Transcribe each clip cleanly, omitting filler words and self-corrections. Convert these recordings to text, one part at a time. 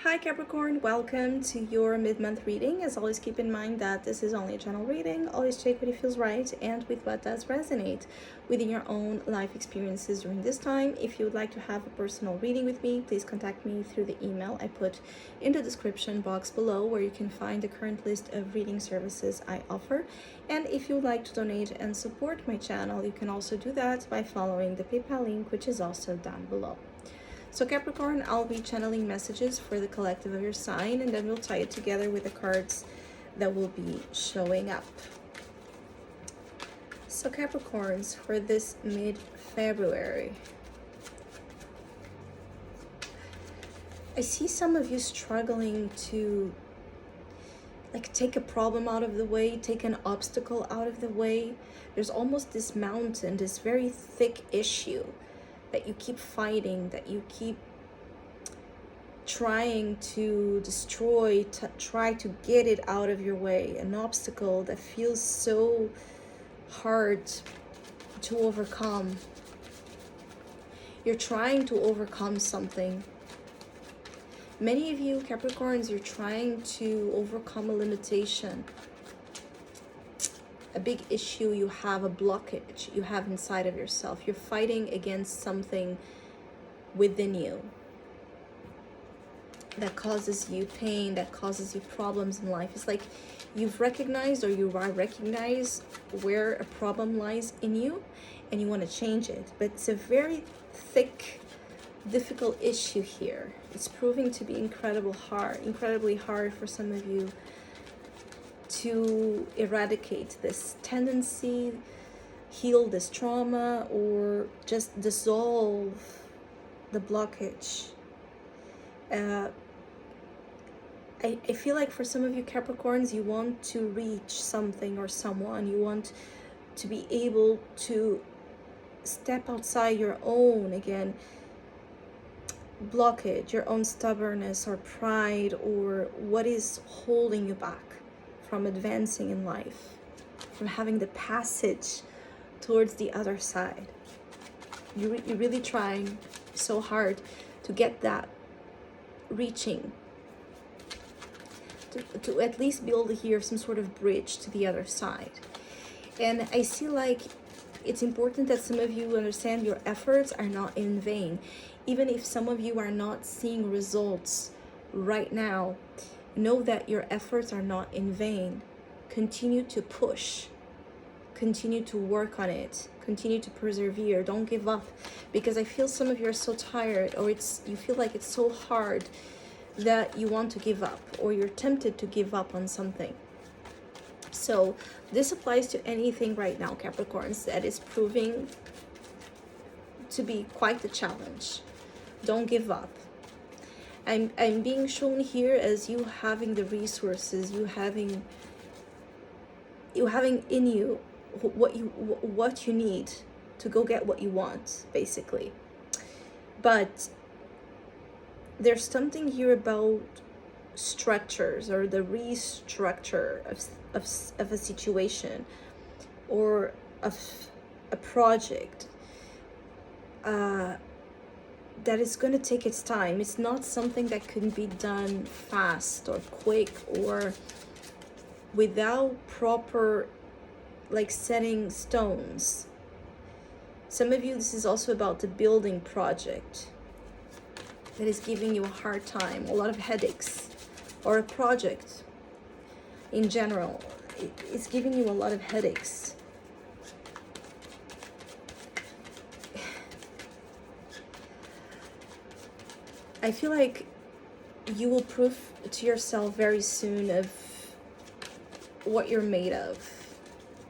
Hi Capricorn, welcome to your mid-month reading. As always, keep in mind that this is only a general reading. Always check what it feels right and with what does resonate within your own life experiences during this time. If you would like to have a personal reading with me, please contact me through the email I put in the description box below, where you can find the current list of reading services I offer. And if you would like to donate and support my channel, you can also do that by following the PayPal link, which is also down below. So Capricorn, I'll be channeling messages for the collective of your sign, and then we'll tie it together with the cards that will be showing up. So Capricorns, for this mid-February, I see some of you struggling to take a problem out of the way, take an obstacle out of the way. There's almost this mountain, this very thick issue that you keep fighting, that you keep trying to destroy, to try to get it out of your way, an obstacle that feels so hard to overcome. You're trying to overcome something. Many of you Capricorns, you're trying to overcome a limitation, a big issue you have, a blockage you have inside of yourself. You're fighting against something within you that causes you pain, that causes you problems in life. It's like you've recognized, or you are recognize where a problem lies in you and you want to change it. But it's a very thick, difficult issue here. It's proving to be incredibly hard for some of you to eradicate this tendency, heal this trauma, or just dissolve the blockage. I feel like for some of you Capricorns, you want to reach something or someone. You want to be able to step outside your own, again, blockage, your own stubbornness or pride, or what is holding you back from advancing in life, from having the passage towards the other side. You're really trying so hard to get that reaching, to at least build here some sort of bridge to the other side. And I see like it's important that some of you understand your efforts are not in vain. Even if some of you are not seeing results right now, know that your efforts are not in vain. Continue to push. Continue to work on it. Continue to persevere. Don't give up. Because I feel some of you are so tired, or you feel like it's so hard that you want to give up, or you're tempted to give up on something. So this applies to anything right now, Capricorns, that is proving to be quite the challenge. Don't give up. I'm being shown here as you having the resources, you having in you what you need to go get what you want, basically. But there's something here about structures, or the restructure of a situation, or of a project, that is going to take its time. It's not something that can be done fast or quick, or without proper setting stones. Some of you, this is also about the building project that is giving you a hard time, a lot of headaches, or a project in general. It's giving you a lot of headaches. I feel like you will prove to yourself very soon of what you're made of.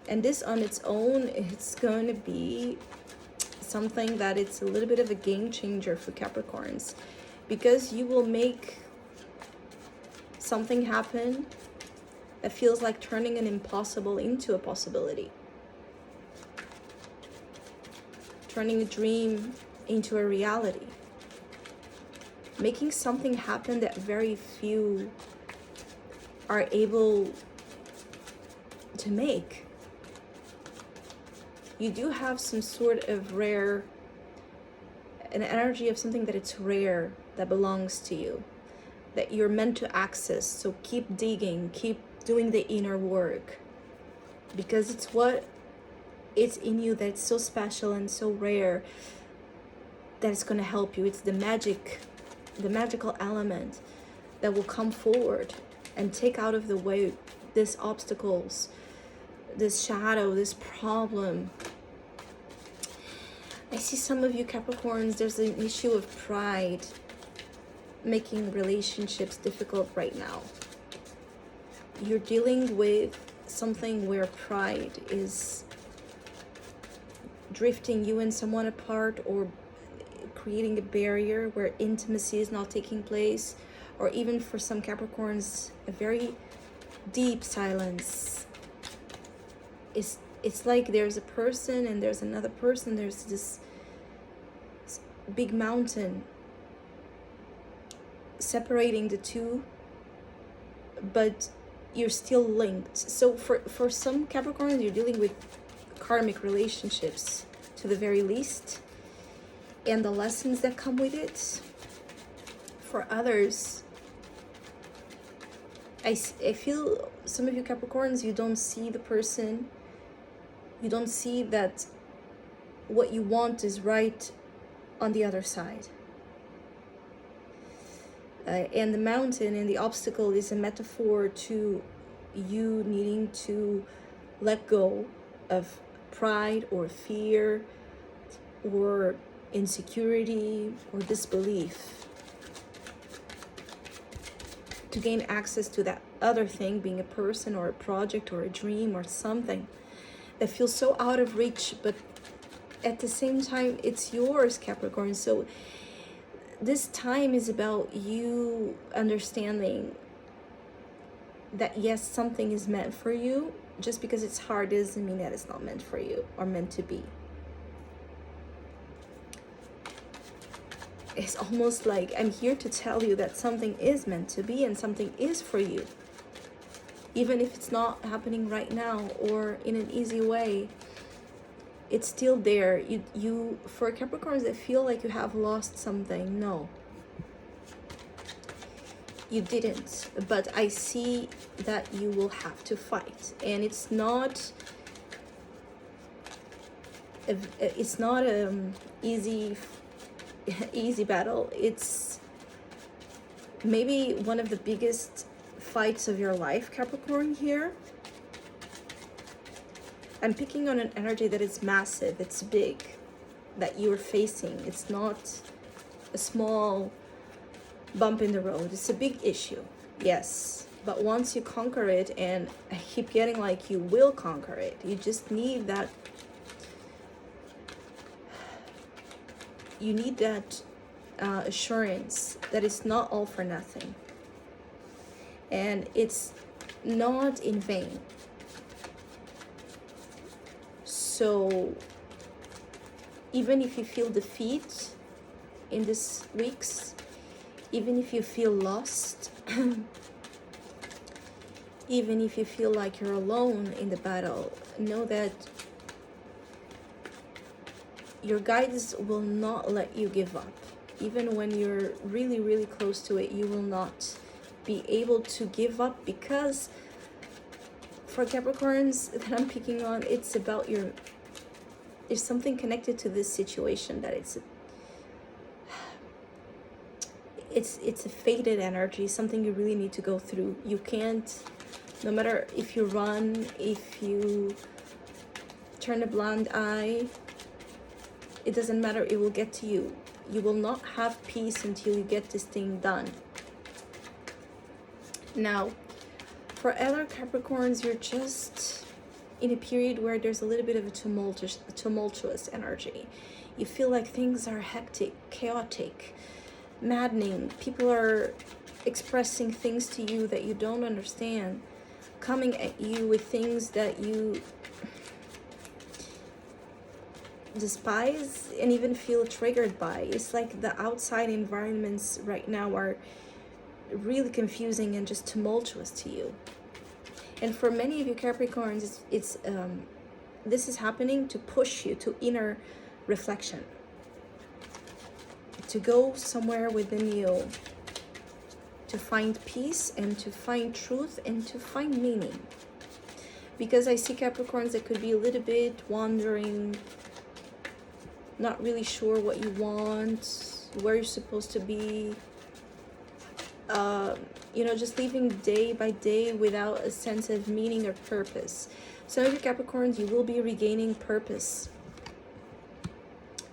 And this on its own, it's going to be something that it's a little bit of a game changer for Capricorns, because you will make something happen that feels like turning an impossible into a possibility, turning a dream into a reality, making something happen that very few are able to make. You do have some sort of an energy of something that it's rare, that belongs to you. that you're meant to access. So keep digging, keep doing the inner work, because it's in you that's so special and so rare that it's going to help you. It's the magical element that will come forward and take out of the way these obstacles, this shadow, this problem. I see some of you Capricorns, there's an issue of pride making relationships difficult right now. You're dealing with something where pride is drifting you and someone apart, or creating a barrier where intimacy is not taking place, or even for some Capricorns, a very deep silence. It's like there's a person and there's another person, there's this big mountain separating the two, but you're still linked. So for some Capricorns, you're dealing with karmic relationships to the very least, and the lessons that come with it. For others, I feel some of you Capricorns, you don't see the person, you don't see that what you want is right on the other side. And the mountain and the obstacle is a metaphor to you needing to let go of pride or fear or insecurity or disbelief to gain access to that other thing, being a person or a project or a dream or something that feels so out of reach, but at the same time it's yours, Capricorn. So this time is about you understanding that yes, something is meant for you. Just because it's hard doesn't mean that it's not meant for you or meant to be. It's almost like I'm here to tell you that something is meant to be and something is for you. Even if it's not happening right now or in an easy way, it's still there. You for Capricorns that feel like you have lost something, no, you didn't. But I see that you will have to fight, and it's not easy battle. It's maybe one of the biggest fights of your life, Capricorn. Here I'm picking on an energy that is massive, it's big, that you're facing. It's not a small bump in the road, it's a big issue, yes. But once you conquer it, and I keep getting like you will conquer it, you just need that, you need that assurance that it's not all for nothing. And it's not in vain. So even if you feel defeat in these weeks, even if you feel lost, even if you feel like you're alone in the battle, know that your guides will not let you give up. Even when you're really, really close to it, you will not be able to give up, because for Capricorns that I'm picking on, it's about there's something connected to this situation that it's a faded energy, something you really need to go through. You can't, no matter if you run, if you turn a blind eye, it doesn't matter, it will get to you. You will not have peace until you get this thing done. Now, for other Capricorns, you're just in a period where there's a little bit of a tumultuous energy. You feel like things are hectic, chaotic, maddening. People are expressing things to you that you don't understand, coming at you with things that you despise and even feel triggered by. It's like the outside environments right now are really confusing and just tumultuous to you. And for many of you Capricorns, it's this is happening to push you to inner reflection, to go somewhere within you, to find peace and to find truth and to find meaning. Because I see Capricorns that could be a little bit wandering, not really sure what you want, where you're supposed to be, you know, just living day by day without a sense of meaning or purpose. Some of you Capricorns, you will be regaining purpose.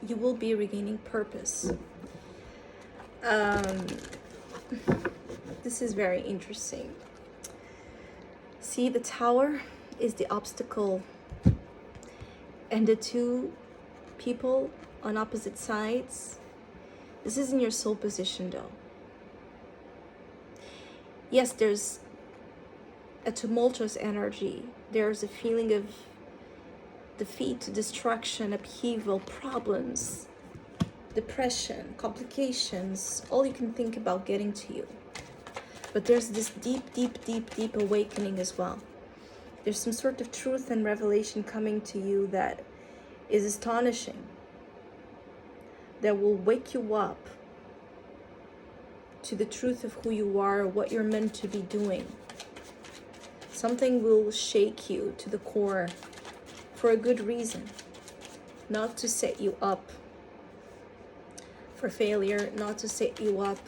You will be regaining purpose. This is very interesting. See, the Tower is the obstacle, and the two people on opposite sides, this is in your soul position though. Yes, there's a tumultuous energy. There's a feeling of defeat, destruction, upheaval, problems, depression, complications, all you can think about getting to you. But there's this deep, deep, deep, deep awakening as well. There's some sort of truth and revelation coming to you that is astonishing, that will wake you up to the truth of who you are, what you're meant to be doing. Something will shake you to the core for a good reason, not to set you up for failure, not to set you up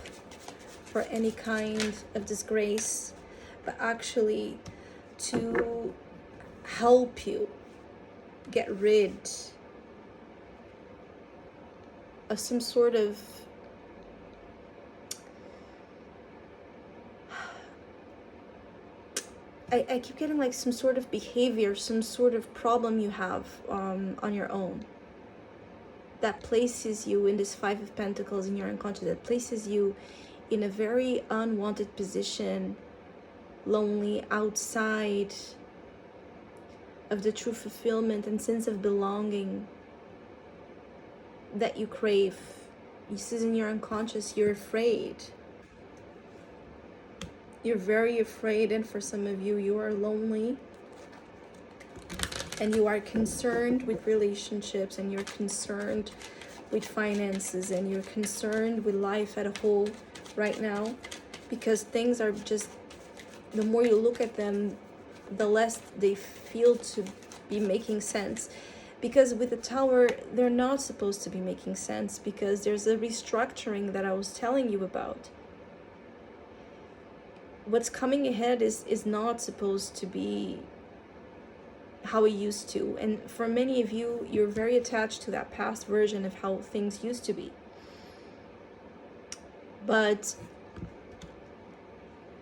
for any kind of disgrace, but actually to help you get rid of some sort of I keep getting like some sort of behavior, some sort of problem you have on your own that places you in this Five of Pentacles in your unconscious, that places you in a very unwanted position, lonely, outside of the true fulfillment and sense of belonging that you crave. This is in your unconscious. You're afraid. You're very afraid, and for some of you, you are lonely and you are concerned with relationships, and you're concerned with finances, and you're concerned with life as a whole right now, because things are just, the more you look at them, the less they feel to be making sense. Because with the Tower, they're not supposed to be making sense, because there's a restructuring that I was telling you about. What's coming ahead is not supposed to be how it used to. And for many of you, you're very attached to that past version of how things used to be. But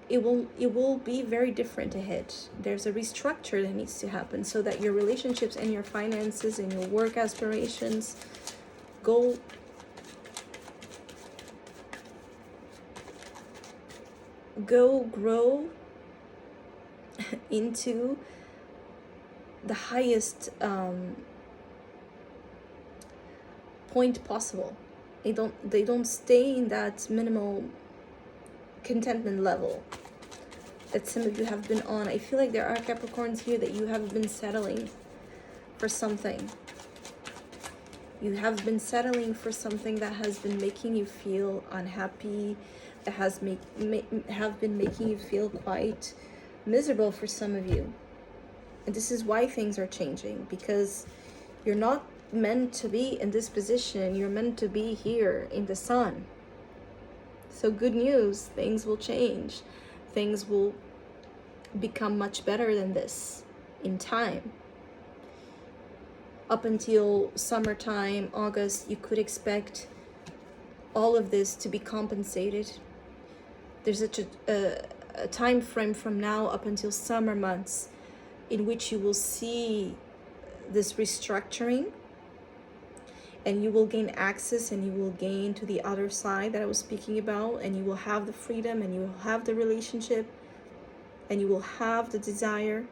it will be very different ahead. There's a restructure that needs to happen so that your relationships and your finances and your work aspirations go grow into the highest point possible. They don't stay in that minimal contentment level that some of you have been on. I feel like there are Capricorns here that you have been settling for something. You have been settling for something that has been making you feel unhappy, that has have been making you feel quite miserable for some of you. And this is why things are changing, because you're not meant to be in this position. You're meant to be here in the sun. So good news, things will change. Things will become much better than this in time. Up until summertime, August, you could expect all of this to be compensated. There's a time frame from now up until summer months in which you will see this restructuring, and you will gain access, and you will gain to the other side that I was speaking about, and you will have the freedom, and you will have the relationship, and you will have the desire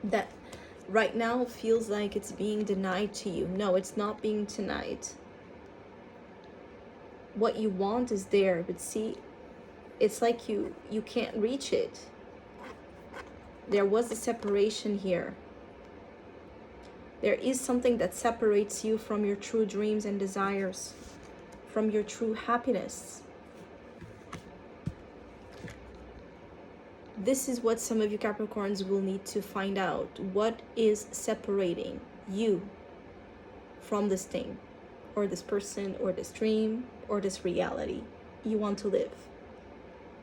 that right now feels like it's being denied to you. No, it's not being denied. What you want is there, but see, it's like you can't reach it. There was a separation here. There is something that separates you from your true dreams and desires, from your true happiness. this is what some of you Capricorns will need to find out. What is separating you from this thing, or this person, or this dream, or this reality you want to live?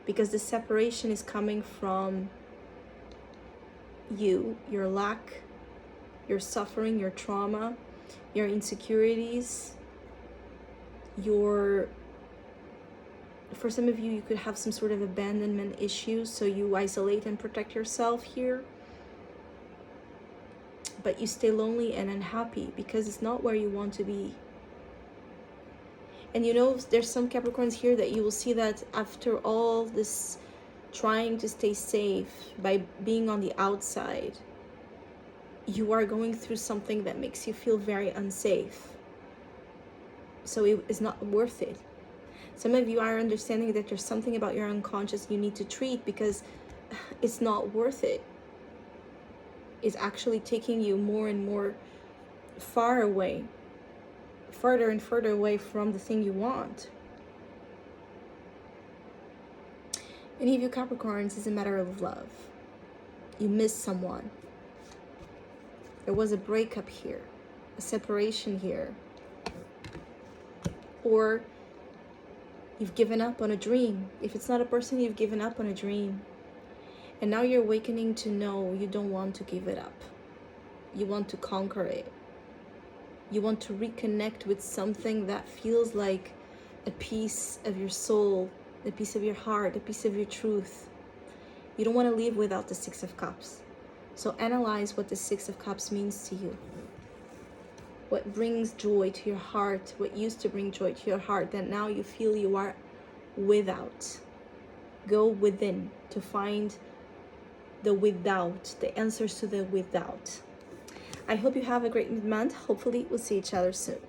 Because the separation is coming from you, your lack, your suffering, your trauma, your insecurities, for some of you, you could have some sort of abandonment issues, so you isolate and protect yourself here. But you stay lonely and unhappy because it's not where you want to be. And you know, there's some Capricorns here that you will see that after all this trying to stay safe by being on the outside, you are going through something that makes you feel very unsafe. So it is not worth it. Some of you are understanding that there's something about your unconscious you need to treat because it's not worth it. It's actually taking you more and more far away, further and further away from the thing you want. Many of you Capricorns, is a matter of love. You miss someone. There was a breakup here, a separation here. Or you've given up on a dream. If it's not a person, you've given up on a dream. And now you're awakening to know you don't want to give it up. You want to conquer it. You want to reconnect with something that feels like a piece of your soul, a piece of your heart, a piece of your truth. You don't want to live without the Six of Cups. So analyze what the Six of Cups means to you. What brings joy to your heart, what used to bring joy to your heart that now you feel you are without. Go within to find the without, the answers to the without. I hope you have a great month. Hopefully we'll see each other soon.